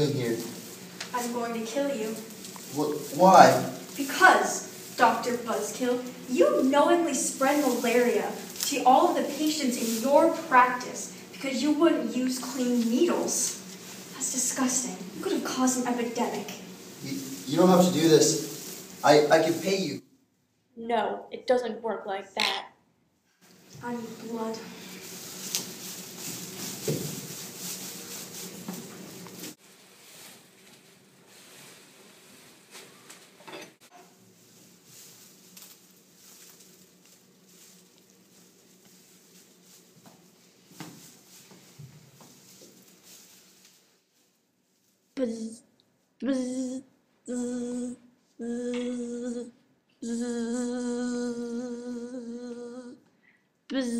doing here? I'm going to kill you. Why? Because, Dr. Buzzkill, you knowingly spread malaria to all of the patients in your practice because you wouldn't use clean needles. That's disgusting. You could have caused an epidemic. You don't have to do this. I can pay you. No, it doesn't work like that. I need blood. Buzz, buzz, buzz, buzz, buzz, buzz.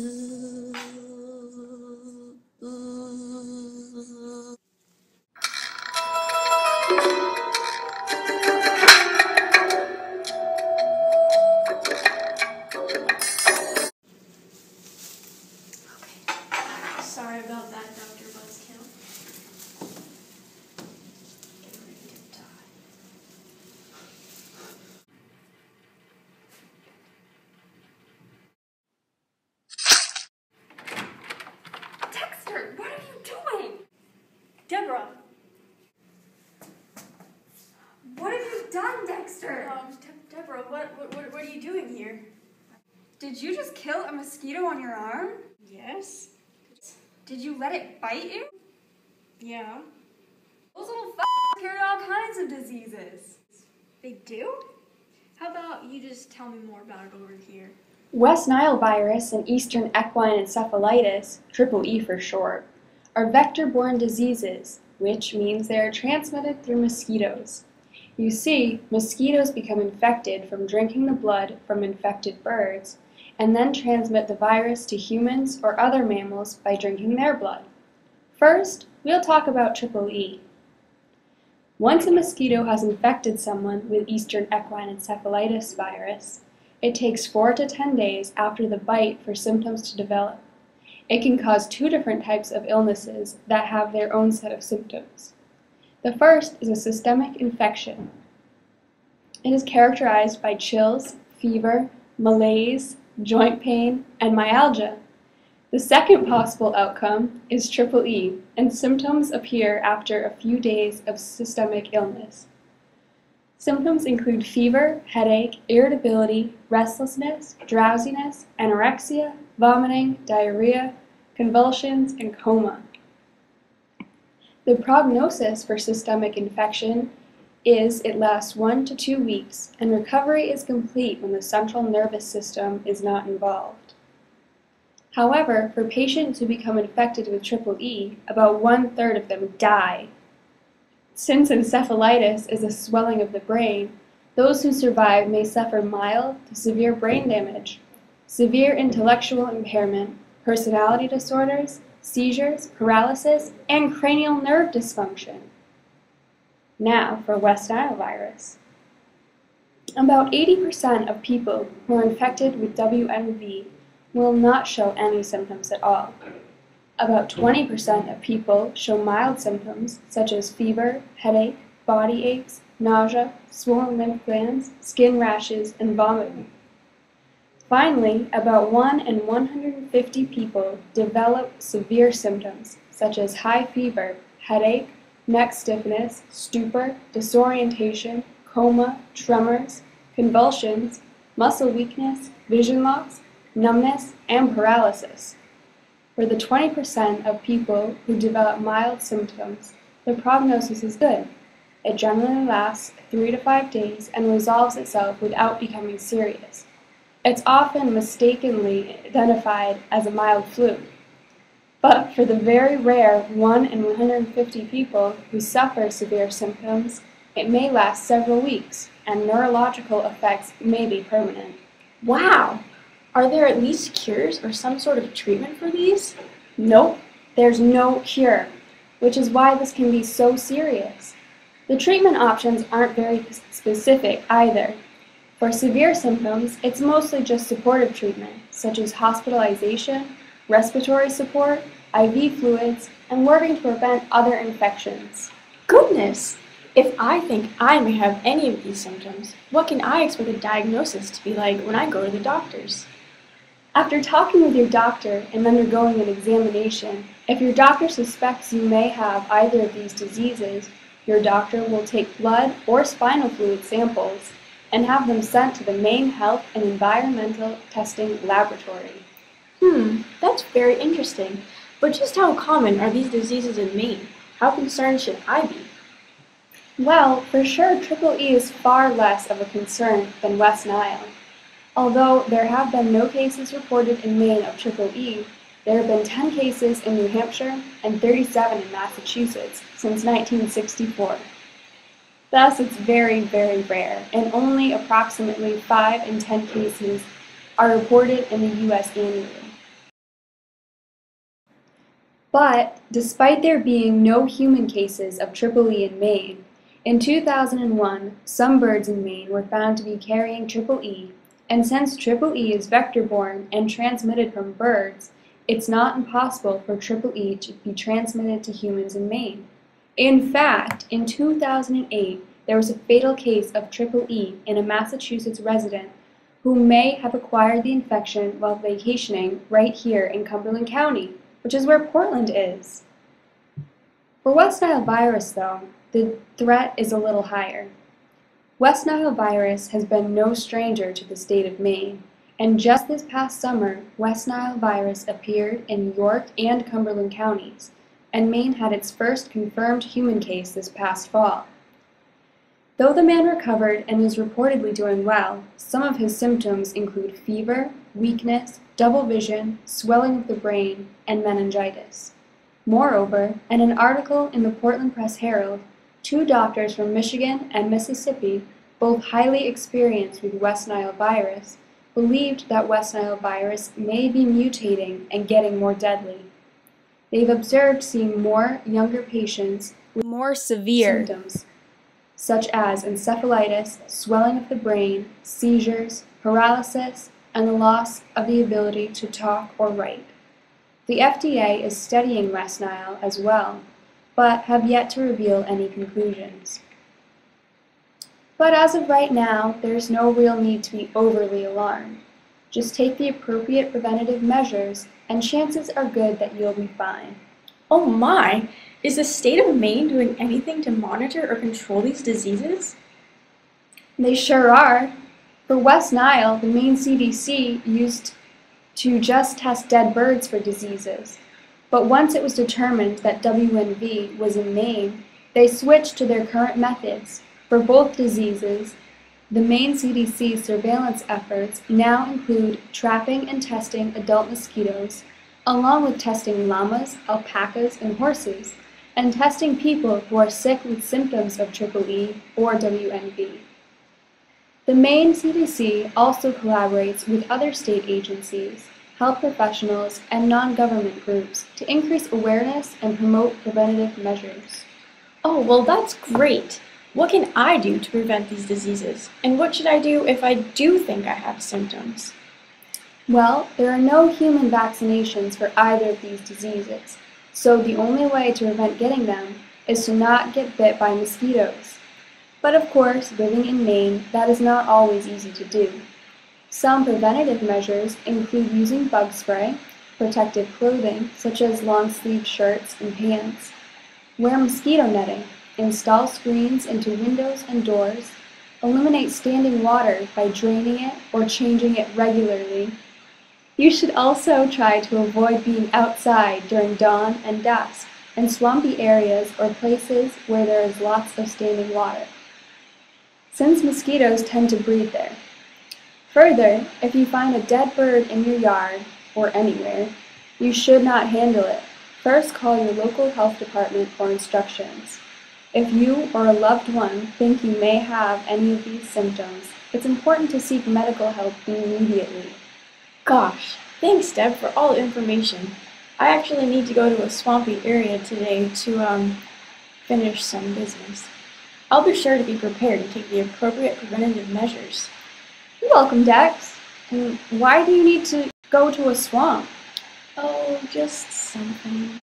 Sorry about that, Dr. Buzzkill. Get ready to die. Dexter, what are you doing? Deborah! What have you done, Dexter? Deborah, what are you doing here? Did you just kill a mosquito on your arm? Yes? Did you let it bite you? Yeah. Those little carry all kinds of diseases. They do? How about you just tell me more about it over here? West Nile virus and Eastern equine encephalitis, EEE for short, are vector-borne diseases, which means they are transmitted through mosquitoes. You see, mosquitoes become infected from drinking the blood from infected birds, and then transmit the virus to humans or other mammals by drinking their blood. First, we'll talk about EEE. Once a mosquito has infected someone with Eastern equine encephalitis virus, it takes 4 to 10 days after the bite for symptoms to develop. It can cause 2 different types of illnesses that have their own set of symptoms. The first is a systemic infection. It is characterized by chills, fever, malaise, joint pain, and myalgia. The second possible outcome is EEE, and symptoms appear after a few days of systemic illness. Symptoms include fever, headache, irritability, restlessness, drowsiness, anorexia, vomiting, diarrhea, convulsions, and coma. The prognosis for systemic infection is it lasts 1 to 2 weeks, and recovery is complete when the central nervous system is not involved. However, for patients who become infected with EEE, about 1/3 of them die. Since encephalitis is a swelling of the brain, those who survive may suffer mild to severe brain damage, severe intellectual impairment, personality disorders, seizures, paralysis, and cranial nerve dysfunction. Now for West Nile virus. About 80% of people who are infected with WNV will not show any symptoms at all. About 20% of people show mild symptoms such as fever, headache, body aches, nausea, swollen lymph glands, skin rashes, and vomiting. Finally, about 1 in 150 people develop severe symptoms such as high fever, headache, neck stiffness, stupor, disorientation, coma, tremors, convulsions, muscle weakness, vision loss, numbness, and paralysis. For the 20% of people who develop mild symptoms, the prognosis is good. It generally lasts 3 to 5 days and resolves itself without becoming serious. It's often mistakenly identified as a mild flu. But for the very rare 1 in 150 people who suffer severe symptoms, it may last several weeks, and neurological effects may be permanent. Wow! Are there at least cures or some sort of treatment for these? Nope, there's no cure, which is why this can be so serious. The treatment options aren't very specific either. For severe symptoms, it's mostly just supportive treatment, such as hospitalization, respiratory support, IV fluids, and working to prevent other infections. Goodness! If I think I may have any of these symptoms, what can I expect a diagnosis to be like when I go to the doctors? After talking with your doctor and undergoing an examination, if your doctor suspects you may have either of these diseases, your doctor will take blood or spinal fluid samples and have them sent to the Maine Health and Environmental Testing Laboratory. That's very interesting. But just how common are these diseases in Maine? How concerned should I be? Well, for sure, EEE is far less of a concern than West Nile. Although there have been no cases reported in Maine of EEE, there have been 10 cases in New Hampshire and 37 in Massachusetts since 1964. Thus, it's very, very rare, and only approximately 5 in 10 cases are reported in the U.S. annually. But, despite there being no human cases of EEE in Maine, in 2001, some birds in Maine were found to be carrying EEE, and since EEE is vector-borne and transmitted from birds, it's not impossible for EEE to be transmitted to humans in Maine. In fact, in 2008, there was a fatal case of EEE in a Massachusetts resident who may have acquired the infection while vacationing right here in Cumberland County, which is where Portland is. For West Nile virus, though, the threat is a little higher. West Nile virus has been no stranger to the state of Maine, and just this past summer, West Nile virus appeared in York and Cumberland counties, and Maine had its first confirmed human case this past fall. Though the man recovered and is reportedly doing well, some of his symptoms include fever, weakness, double vision, swelling of the brain, and meningitis. Moreover, in an article in the Portland Press-Herald, 2 doctors from Michigan and Mississippi, both highly experienced with West Nile virus, believed that West Nile virus may be mutating and getting more deadly. They've observed seeing more younger patients with more severe symptoms, such as encephalitis, swelling of the brain, seizures, paralysis, and the loss of the ability to talk or write. The FDA is studying West Nile as well, but have yet to reveal any conclusions. But as of right now, there's no real need to be overly alarmed. Just take the appropriate preventative measures, and chances are good that you'll be fine. Oh my! Is the state of Maine doing anything to monitor or control these diseases? They sure are. For West Nile, the Maine CDC used to just test dead birds for diseases. But once it was determined that WNV was in Maine, they switched to their current methods. For both diseases, the Maine CDC surveillance efforts now include trapping and testing adult mosquitoes, along with testing llamas, alpacas, and horses, and testing people who are sick with symptoms of EEE or WNV. The Maine CDC also collaborates with other state agencies, health professionals, and non-government groups to increase awareness and promote preventative measures. Oh, well that's great! What can I do to prevent these diseases? And what should I do if I do think I have symptoms? Well, there are no human vaccinations for either of these diseases, so the only way to prevent getting them is to not get bit by mosquitoes. But of course, living in Maine, that is not always easy to do. Some preventative measures include using bug spray, protective clothing such as long-sleeved shirts and pants, wear mosquito netting, install screens into windows and doors, eliminate standing water by draining it or changing it regularly. You should also try to avoid being outside during dawn and dusk in swampy areas or places where there is lots of standing water, since mosquitoes tend to breed there. Further, if you find a dead bird in your yard or anywhere, you should not handle it. First, call your local health department for instructions. If you or a loved one think you may have any of these symptoms, it's important to seek medical help immediately. Gosh, thanks Deb for all the information. I actually need to go to a swampy area today to finish some business. I'll be sure to be prepared and take the appropriate preventative measures. You're welcome, Dex. And why do you need to go to a swamp? Oh, just something.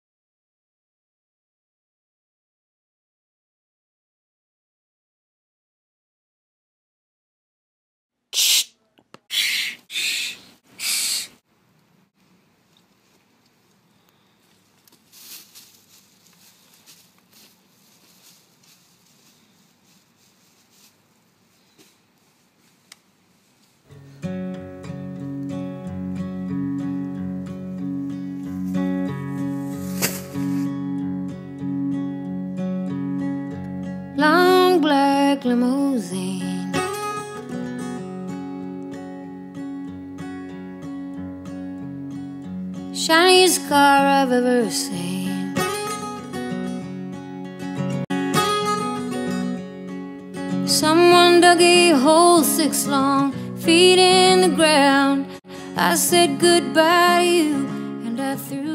black limousine. Shiniest car I've ever seen. Someone dug a hole 6 long feet in the ground. I said goodbye to you and I threw